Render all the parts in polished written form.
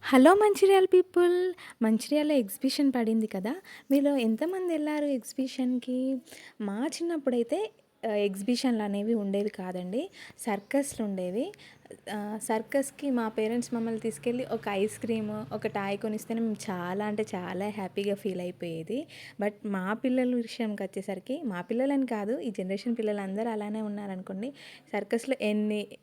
Hello Mancherial people. Mancherial exhibition పడింది కదా! మీలో ఎంతమంది ఎళ్లారు ఎగ్జిబిషన్‌కి? మా చిన్నప్పుడైతే ఎగ్జిబిషన్‌లనేవి ఉండేవి కాదండి. సర్కస్‌లుండేవి. సర్కస్‌కి మా పేరెంట్స్ మమ్మల్ని తీసుకెళ్ళి ఒక ఐస్ క్రీము, ఒక టాయ్ కొనిస్తేనే మేము చాలా అంటే చాలా హ్యాపీగా ఫీల్ అయిపోయేది. బట్ మా పిల్లల విషయంకొచ్చేసరికి మా పిల్లలని కాదు, ఈ జనరేషన్ పిల్లలందరూ అలానే ఉన్నారనుకోండి. సర్కస్‌లో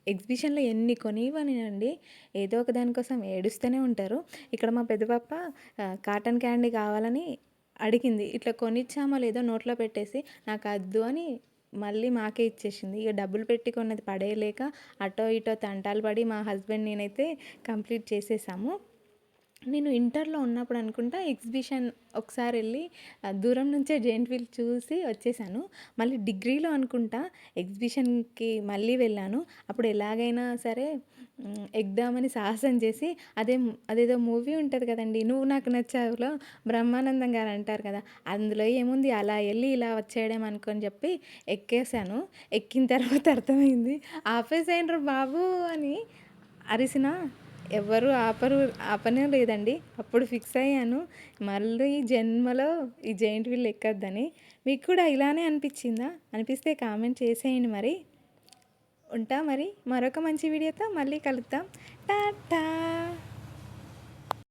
ఎగ్జిబిషన్‌లో ఎన్ని కొనివ్వనియండి, ఏదో ఒక దానికోసం ఏడుస్తూనే ఉంటారు. ఇక్కడ మా పెద్ద పాప కాటన్ క్యాండీ కావాలని అడిగింది. ఇట్లా కొనిచ్చామో లేదో నోట్లో పెట్టేసి నాకద్దు అని మళ్ళీ మాకే ఇచ్చేసింది. ఇక డబ్బులు పెట్టి కొన్నది పడేయలేక అటో ఇటో తంటాలు పడి మా హస్బెండ్ నేనైతే కంప్లీట్ చేసేసాము. నేను ఇంటర్‌లో ఉన్నప్పుడు అనుకుంటా ఎగ్జిబిషన్ ఒకసారి ఎళ్లి దూరం నుంచే జెయింట్ వీల్ చూసి వచ్చేసాను. మళ్ళీ డిగ్రీలో అనుకుంటా ఎగ్జిబిషన్‌కి మళ్ళీ వెళ్ళాను. అప్పుడు ఎలాగైనా సరే ఎగ్దామని సాహసం చేసి అదేదో మూవీ ఉంటది కదండీ! 'నువ్వు నాకు నచ్చావులో' బ్రహ్మానందం గారు అంటారు కదా! అందులో ఏముంది అలా ఎళ్లి ఇలా వచ్చేయడం అనుకోని చెప్పి ఎక్కేసాను. ఎక్కిన తర్వాత అర్థమైంది ఆపేసేయండ్రా బాబు అని అరిసినా ఎవ్వరు ఆపనే లేదండి. అప్పుడు ఫిక్స్ అయ్యాను. మళ్ళీ ఈ జన్మలో ఈ జెయింట్ వీల్ ఎక్కొద్దని. మీకు కూడా ఇలానే అనిపిచ్చిందా? అనిపిస్తే కామెంట్ చేసేయండి మరి. ఉంటా మరి. మరొక మంచి వీడియోతో మళ్ళీ కలుద్దాం. టాటా!